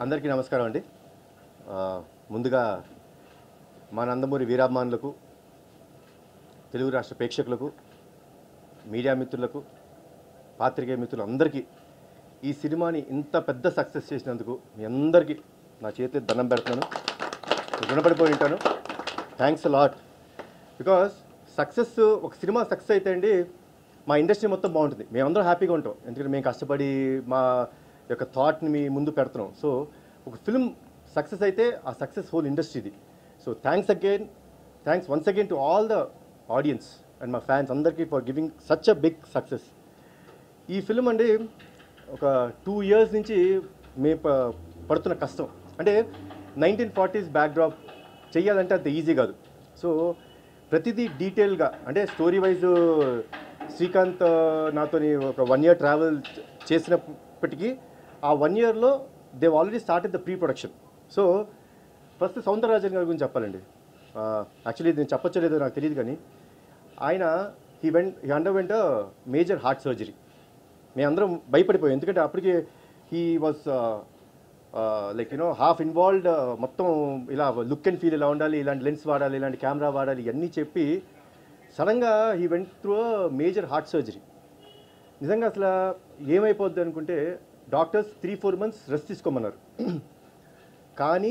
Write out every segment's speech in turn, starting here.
అందరికీ నమస్కారం అండి. ముందుగా మా నందమూరి వీరాభిమానులకు, తెలుగు రాష్ట్ర ప్రేక్షకులకు, మీడియా మిత్రులకు, పాత్రికేయ మిత్రులు అందరికీ ఈ సినిమాని ఇంత పెద్ద సక్సెస్ చేసినందుకు మీ అందరికీ నా చేతి దండం పెడుతున్నాను. రుణపడిపోయి ఉంటాను. Thanks lot. బికాస్ సక్సెస్, ఒక సినిమా సక్సెస్ అయితే అండి మా ఇండస్ట్రీ మొత్తం బాగుంటుంది. మేమందరం హ్యాపీగా ఉంటాం. ఎందుకంటే మేము కష్టపడి మా యొక్క థాట్ని మీ ముందు పెడుతున్నాం. సో ఒక ఫిల్మ్ సక్సెస్ అయితే ఆ సక్సెస్ హోల్ ఇండస్ట్రీది. So thanks once again to all the audience and మా ఫ్యాన్స్ అందరికీ for giving such a big success. ఈ ఫిల్మ్ అండి ఒక 2 years నుంచి మేము పడుతున్న కష్టం. అంటే 1940s బ్యాక్డ్రాప్ చెయ్యాలంటే అంత ఈజీ కాదు. సో ప్రతిదీ డీటెయిల్గా, అంటే స్టోరీ వైజ్ శ్రీకాంత్ నాతో ఒక 1 year ట్రావెల్ చేసినప్పటికీ ఆ 1 yearలో they already started the pre production. So first Soundararajan గారి గురించి చెప్పాలండి. యాక్చువల్లీ నేను చెప్పచ్చలేదో నాకు తెలియదు, కానీ ఆయన he underwent major heart surgery. మేమందరం భయపడిపోయాం. ఎందుకంటే అప్పటికి he was like half involved. మొత్తం ఇలా లుక్ అండ్ ఫీల్ ఇలా ఉండాలి, ఇలాంటి లెన్స్ వాడాలి, ఇలాంటి కెమెరా వాడాలి, ఇవన్నీ చెప్పి సడన్గా he went through major heart surgery. నిజంగా అసలు ఏమైపోద్ది అనుకుంటే డాక్టర్స్ 3-4 months రెస్ట్ తీసుకోమన్నారు. కానీ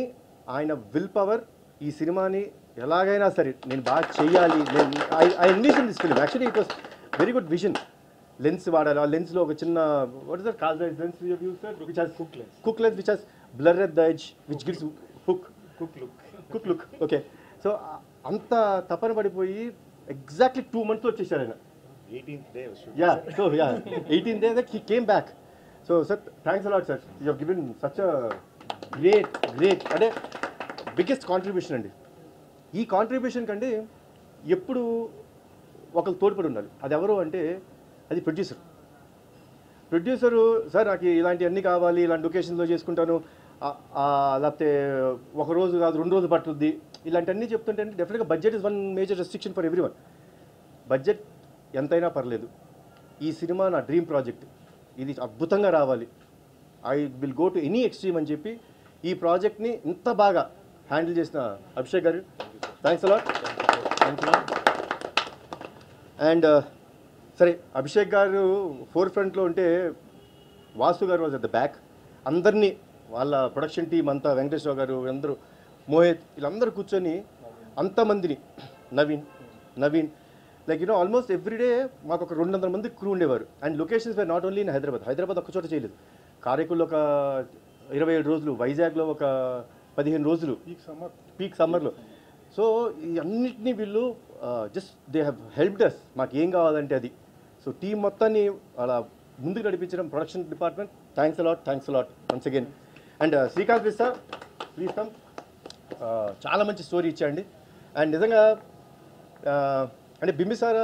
ఆయన విల్ పవర్ ఈ సినిమాని ఎలాగైనా సరే నేను బాగా చెయ్యాలి. I envision this film. Actually it was very good vision. Lens వాడాలి. ఆ లెన్స్లో ఒక చిన్న what is that call the lens you use sir, which has cook lens which has blur at the edge which gives cook look. Okay. So అంత తపన పడిపోయి exactly 2 months వచ్చేసారు ఆయన. 18th day. Yeah, so yeah, 18th day that he came back. So sir, thanks a lot sir. You have given such a great అంటే biggest contribution అండి. ఈ contribution కంటే ఎప్పుడు ఒకరు తోడ్పడి ఉండాలి. అది ఎవరు అంటే అది ప్రొడ్యూసరు. సార్ నాకు ఇలాంటివన్నీ కావాలి, ఇలాంటి లొకేషన్లో చేసుకుంటాను, లేకపోతే ఒక రోజు కాదు 2 రోజులు పట్టుద్ది, ఇలాంటివన్నీ చెప్తుంటే డెఫినెట్గా budget is one major restriction for everyone. Budget ఎంతైనా పర్లేదు. ఈ సినిమా నా డ్రీమ్ ప్రాజెక్ట్, ఇది అద్భుతంగా రావాలి, I will go to any extreme అని చెప్పి ఈ ప్రాజెక్ట్ని ఇంత బాగా హ్యాండిల్ చేసిన అభిషేక్ గారు, థ్యాంక్స్ అలాట్. అండ్ సరే, అభిషేక్ గారు ఫోర్ ఫ్రంట్లో ఉంటే వాసు గారు వాజ్ అట్ ద బ్యాక్. అందరినీ వాళ్ళ ప్రొడక్షన్ టీం అంతా, వెంకటేశ్వర గారు అందరూ, మోహిత్, వీళ్ళందరూ కూర్చొని అంతమందిని, నవీన్ లైక్ ఆల్మోస్ట్ ఎవ్రీడే మాకు ఒక 200 మంది క్రూ ఉండేవారు. And locations were not only in Hyderabad ఒక్క చోట చేయలేదు. కారైకుల్లో ఒక 27 రోజులు, వైజాగ్లో ఒక 15 రోజులు, పీక్ సమ్మర్లో. సో ఈ అన్నిటినీ వీళ్ళు just they have helped us. మాకు ఏం కావాలంటే అది. సో టీం మొత్తాన్ని అలా ముందుకు నడిపించడం production department, thanks a lot once again. And Srikanth Vista, please come. చాలా మంచి స్టోరీ ఇచ్చాండి. అండ్ నిజంగా అంటే బింబిసార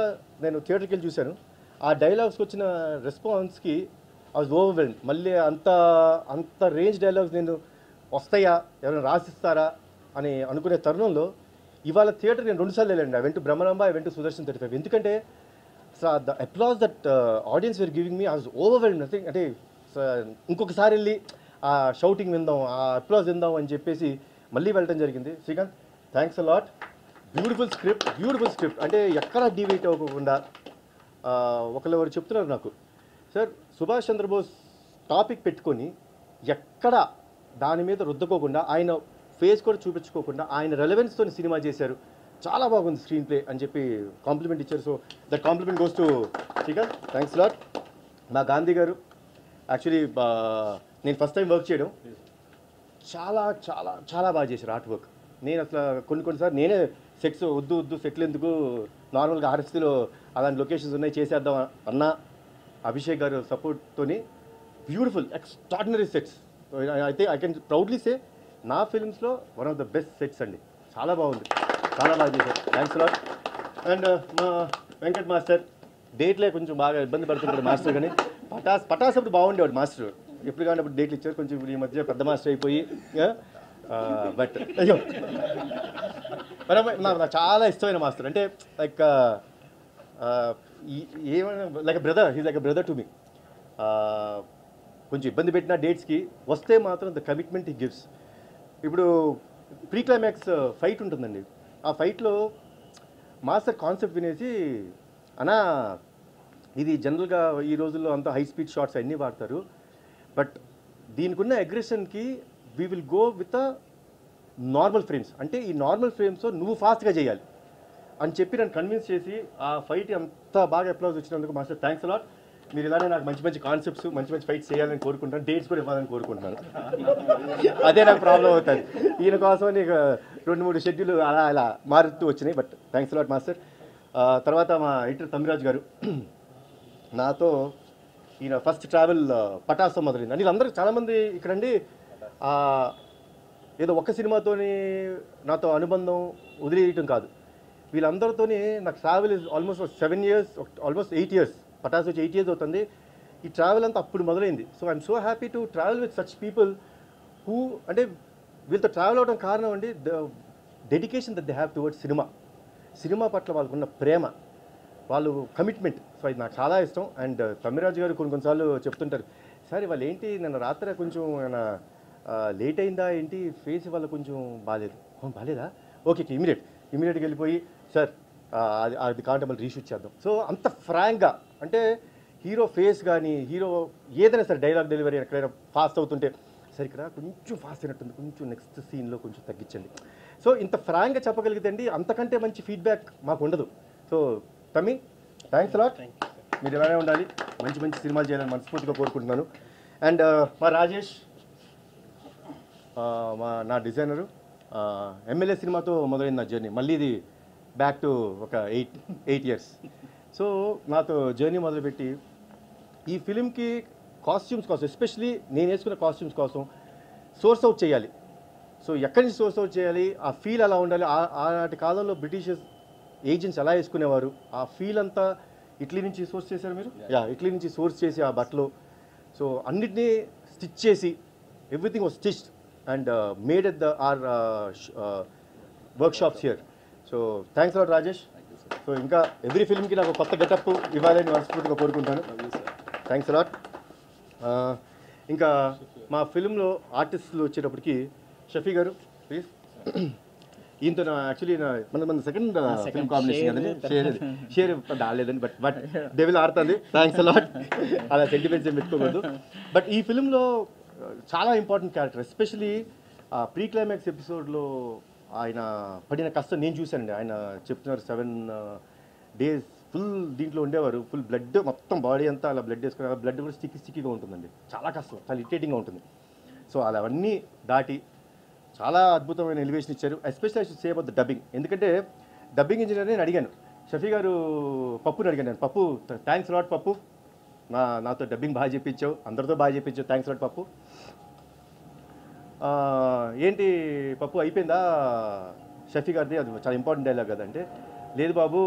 నేను థియేటర్కి వెళ్ళి చూశాను. ఆ డైలాగ్స్కి వచ్చిన రెస్పాన్స్కి ఐ వాజ్ ఓవర్వెల్మ్డ్. మళ్ళీ అంత రేంజ్ డైలాగ్స్ నేను వస్తాయా, ఎవరైనా రాసిస్తారా అని అనుకునే తరుణంలో ఇవాళ థియేటర్ నేను 2 సార్లు వెళ్ళండి. I went to Brahmaramba, I went to Sudarshan 35. ఎందుకంటే the applause that audience were giving me, I was overwhelmed. Nothing అంటే ఇంకొకసారి వెళ్ళి ఆ షౌటింగ్ విందాం, ఆ అప్లాజ్ విందాం అని చెప్పేసి మళ్ళీ వెళ్ళడం జరిగింది. Srikanth, thanks a lot. Beautiful script అంటే ఎక్కడా డివేట్ అవ్వకుండా. ఒకరు చెప్తున్నారు నాకు, సార్ సుభాష్ చంద్రబోస్ టాపిక్ పెట్టుకొని ఎక్కడ దాని మీద రుద్దకోకుండా, ఆయన ఫేస్ కూడా చూపించుకోకుండా ఆయన రెలవెన్స్తో సినిమా చేశారు, చాలా బాగుంది స్క్రీన్ ప్లే అని చెప్పి కాంప్లిమెంట్ ఇచ్చారు. So that complement goes to Srikanth, thanks lot. మా గాంధీ గారు, యాక్చువల్లీ నేను ఫస్ట్ టైం వర్క్ చేయడం, చాలా బాగా చేశారు ఆర్ట్ వర్క్. నేను అసలు కొన్నిసార్లు నేనే సెట్స్ వద్దు సెట్లు ఎందుకు, నార్మల్గా ఆర్ఎస్టీలో అలాంటి లొకేషన్స్ ఉన్నాయి చేసేద్దాం అన్నా, అభిషేక్ గారు సపోర్ట్తోని బ్యూటిఫుల్ ఎక్స్ట్రాడినరీ సెట్స్. అయితే ఐ కెన్ ప్రౌడ్లీ సే నా ఫిల్మ్స్లో one of the best sets అండి. చాలా బాగుంది, చాలా బాగా చేశారు. Thanks lot. అండ్ మా వెంకట్ మాస్టర్ డేట్లే కొంచెం బాగా ఇబ్బంది పడుతుంటాడు మాస్టర్, కానీ పటాస్ అప్పుడు బాగుండేవాడు మాస్టర్. ఎప్పుడు కానీ అప్పుడు డేట్లు ఇచ్చారు. కొంచెం ఈ మధ్య పెద్ద మాస్టర్ అయిపోయి, బట్ అయ్యో నాకు చాలా ఇష్టమైన మాస్టర్. అంటే లైక్ ఏమైనా like brother, he's like brother to me. కొంచెం ఇబ్బంది పెట్టిన డేట్స్కి వస్తే మాత్రం ద కమిట్మెంట్ హీ గివ్స్. ఇప్పుడు ప్రీ క్లైమాక్స్ ఫైట్ ఉంటుందండి. ఆ ఫైట్లో మాస్టర్ కాన్సెప్ట్ వినేసి అన్నా ఇది జనరల్గా ఈ రోజుల్లో అంతా హై స్పీడ్ షాట్స్ అన్నీ వాడతారు, బట్ దీనికి ఉన్న అగ్రెషన్కి we will go with a normal frames, అంటే ఈ నార్మల్ ఫ్రేమ్స్ నువ్వు ఫాస్ట్గా చేయాలి అని చెప్పి నన్ను కన్విన్స్ చేసి ఆ ఫైట్ అంత బాగా అప్లాజ్ వచ్చినందుకు మాస్టర్ థ్యాంక్స్ అలాట్. మీరు ఇలానే నాకు మంచి మంచి కాన్సెప్ట్స్ మంచి మంచి ఫైట్స్ చేయాలని కోరుకుంటాను, డేట్స్ కూడా ఇవ్వాలని కోరుకుంటున్నాను. అదే నాకు ప్రాబ్లం అవుతుంది. ఈయన కోసం నీకు 2-3 షెడ్యూల్ అలా అలా మారుతూ వచ్చినాయి, బట్ థ్యాంక్స్ అలాట్ మాస్టర్. తర్వాత మా ఎడిటర్ తమ్మిరాజు గారు నాతో ఈయన ఫస్ట్ ట్రావెల్ పటాసం మొదలైంది అని వీళ్ళందరూ చాలామంది ఇక్కడండి ఏదో ఒక్క సినిమాతోని నాతో అనుబంధం వదిలేయటం కాదు, వీళ్ళందరితోని నాకు travel is almost 7 years, almost 8 years. Pataas వచ్చి 8 years అవుతుంది. ఈ ట్రావెల్ అంతా అప్పుడు మొదలైంది. So I'm so happy to travel with such people who, అంటే వీళ్ళతో ట్రావెల్ అవడం కారణం అండి the dedication that they have towards cinema పట్ల వాళ్ళకున్న ప్రేమ, వాళ్ళు కమిట్మెంట్. సో ఇది నాకు చాలా ఇష్టం. అండ్ తమ్మిరాజు గారు కొన్నిసార్లు చెప్తుంటారు, సార్ వాళ్ళు ఏంటి నిన్న రాత్రి కొంచెం లేట్ అయిందా ఏంటి, ఫేస్ వల్ల కొంచెం బాగాలేదు. బాగాలేదా, ఓకే ఇమీడియట్గా వెళ్ళిపోయి సార్ అది కాంటే మళ్ళీ రీషూట్ చేద్దాం. సో అంత ఫ్రాంక్గా, అంటే హీరో ఫేస్ కానీ హీరో ఏదైనా సరే డైలాగ్ డెలివరీ ఎక్కడైనా ఫాస్ట్ అవుతుంటే సరే ఇక్కడ కొంచెం ఫాస్ట్ అయినట్టుంది, కొంచెం నెక్స్ట్ సీన్లో కొంచెం తగ్గించండి. సో ఇంత ఫ్రాంక్గా చెప్పగలిగితే అండి అంతకంటే మంచి ఫీడ్బ్యాక్ మాకు ఉండదు. సో తమ్మి థ్యాంక్స్ అలాట్, మీరు ఇలానే ఉండాలి, మంచి మంచి సినిమాలు చేయాలని మనస్ఫూర్తిగా కోరుకుంటున్నాను. అండ్ మా రాజేష్ నా డిజైనరు, ఎమ్మెల్యే సినిమాతో మొదలైంది నా జర్నీ, మళ్ళీ ఇది బ్యాక్ టు ఒక 8 years. సో నాతో జర్నీ మొదలుపెట్టి ఈ ఫిలింకి కాస్ట్యూమ్స్ కోసం, ఎస్పెషలీ నేను వేసుకున్న కాస్ట్యూమ్స్ కోసం సోర్స్ అవుట్ చేయాలి. సో ఎక్కడి నుంచి సోర్స్ అవుట్ చేయాలి, ఆ ఫీల్ అలా ఉండాలి. ఆనాటి కాలంలో బ్రిటిషర్స్ ఏజెంట్స్ ఎలా వేసుకునేవారు, ఆ ఫీల్ అంతా ఇటలీ నుంచి సోర్స్ చేశారు మీరు, ఇటలీ నుంచి సోర్స్ చేసి ఆ బట్టలు, సో అన్నిటినీ స్టిచ్ చేసి everything was stitched and made at the our workshops here. So thanks a lot Rajesh. So ఇంకా ఎవ్రీ ఫిల్మ్కి నాకు కొత్త గెటప్ ఇవ్వాలని మనస్ఫూర్తిగా కోరుకుంటాను. Thanks a lot. ఇంకా మా ఫిల్మ్లో ఆర్టిస్టులు వచ్చేటప్పటికి షఫీ గారు ప్లీజ్. ఈయనతో యాక్చువల్లీ మన సెకండ్ ఫిల్మ్ కాంబినేషన్ కదండి, షేర్ రాలేదండి, బట్ డెవిల్ ఆడుతుంది. Thanks a lot. అలా సెంటిమెంట్స్ ఏం పెట్టుకోకూడదు. బట్ ఈ ఫిల్మ్లో చాలా important character, especially pre climax ఎపిసోడ్లో ఆయన పడిన కష్టం నేను చూశానండి. ఆయన చెప్తున్నారు 7 days ఫుల్ దీంట్లో ఉండేవారు, ఫుల్ బ్లడ్ మొత్తం బాడీ అంతా అలా బ్లడ్ వేసుకుని, బ్లడ్ కూడా స్టిక్కీగా ఉంటుందండి, చాలా కష్టం, చాలా ఇరిటేటింగ్గా ఉంటుంది. సో అలా అవన్నీ దాటి చాలా అద్భుతమైన ఎలివేషన్ ఇచ్చారు. Especially I should say about the dubbing, ఎందుకంటే డబ్బింగ్ ఇంజనీర్ని నేను అడిగాను, షఫీ గారు పప్పుని అడిగాను నేను, పప్పు థ్యాంక్స్ లాట్ పప్పు, నాతో డబ్బింగ్ బాగా చెప్పించావు, అందరితో బాగా చెప్పించావు, థ్యాంక్స్ లాట్ పప్పు. ఏంటి పప్పు అయిపోయిందా షఫీ గారిది, అది చాలా ఇంపార్టెంట్ డైలాగ్ కదంటే, లేదు బాబు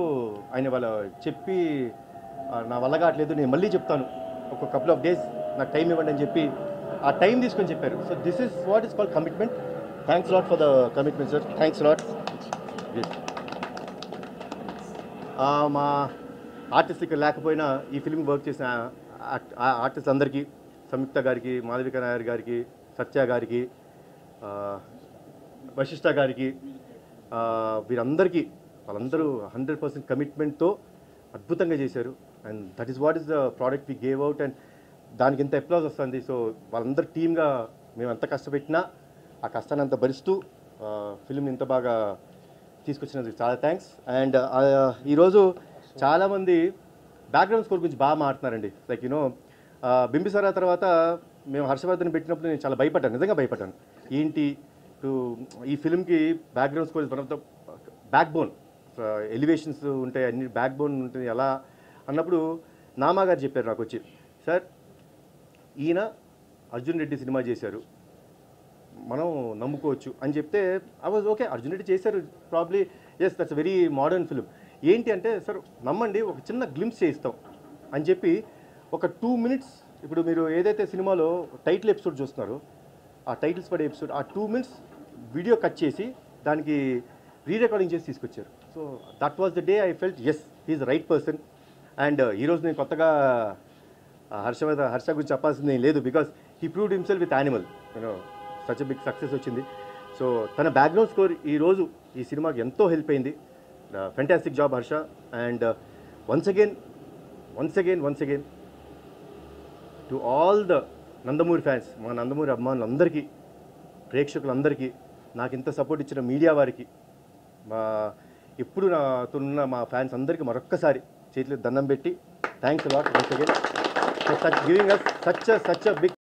ఆయన వాళ్ళ చెప్పి నా వల్ల కావట్లేదు, నేను మళ్ళీ చెప్తాను, ఒక couple of days నాకు టైం ఇవ్వండి అని చెప్పి ఆ టైం తీసుకొని చెప్పారు. So this is what is called commitment. Thanks lot for the commitment sir, thanks lot. మా ఆర్టిస్ట్ ఇక్కడ లేకపోయినా ఈ ఫిల్మ్ వర్క్ చేసిన ఆర్టిస్ట్ అందరికీ, సంయుక్త గారికి, మాధవిక నాయర్ గారికి, సత్య గారికి, వశిష్ఠ గారికి, వీరందరికీ, వాళ్ళందరూ 100% కమిట్మెంట్తో అద్భుతంగా చేశారు. And that is what is the product we gave out, and దానికి ఎంత అప్లాజ్ వస్తుంది. సో వాళ్ళందరూ టీమ్గా మేము ఎంత కష్టపెట్టినా ఆ కష్టాన్ని అంత భరిస్తూ ఫిల్మ్ని ఇంత బాగా తీసుకొచ్చినందుకు చాలా థ్యాంక్స్. అండ్ ఈరోజు చాలామంది బ్యాక్గ్రౌండ్ స్కోర్ గురించి బాగా మాట్లాడుతున్నారండి. లైక్ యూనో బింబిసారా తర్వాత మేము హర్షవర్ధన్ పెట్టినప్పుడు నేను చాలా భయపడ్డాను, నిజంగా భయపడ్డాను. ఏంటి ఈ ఫిల్మ్కి background score is one of the backbone, elevations ఉంటాయి, అన్ని బ్యాక్ బోన్ ఉంటుంది ఎలా అన్నప్పుడు నామా గారు చెప్పారు నాకు వచ్చి, సార్ ఈయన అర్జున్ రెడ్డి సినిమా చేశారు, మనం నమ్ముకోవచ్చు అని చెప్తే I was okay, Arjun Reddy చేశారు probably, yes that's very modern film. ఏంటి అంటే సార్ నమ్మండి ఒక చిన్న గ్లింప్స్ చేయిస్తాం అని చెప్పి ఒక 2 minutes, ఇప్పుడు మీరు ఏదైతే సినిమాలో టైటిల్ ఎపిసోడ్ చూస్తున్నారో ఆ టైటిల్స్ పడే ఎపిసోడ్, ఆ 2 minutes వీడియో కట్ చేసి దానికి రీరికార్డింగ్ చేసి తీసుకొచ్చారు. So that was the day I felt as he's the right person. And ఈరోజు నేను కొత్తగా హర్ష గురించి చెప్పాల్సింది లేదు, because he proved himself with Animal such a big success వచ్చింది. సో తన బ్యాక్గ్రౌండ్ స్కోర్ ఈరోజు ఈ సినిమాకి ఎంతో హెల్ప్ అయింది. Fantastic job Harsha. And once again to all the Nandamuri fans, మా నందమూరి అభిమానులందరికీ, ప్రేక్షకులందరికీ, నాకు ఇంత సపోర్ట్ ఇచ్చిన మీడియా వారికి, ఎప్పుడు నాతో ఉన్న మా ఫ్యాన్స్ అందరికీ మరొక్కసారి చేతులు దండం పెట్టి thanks a lot once again for giving us such a big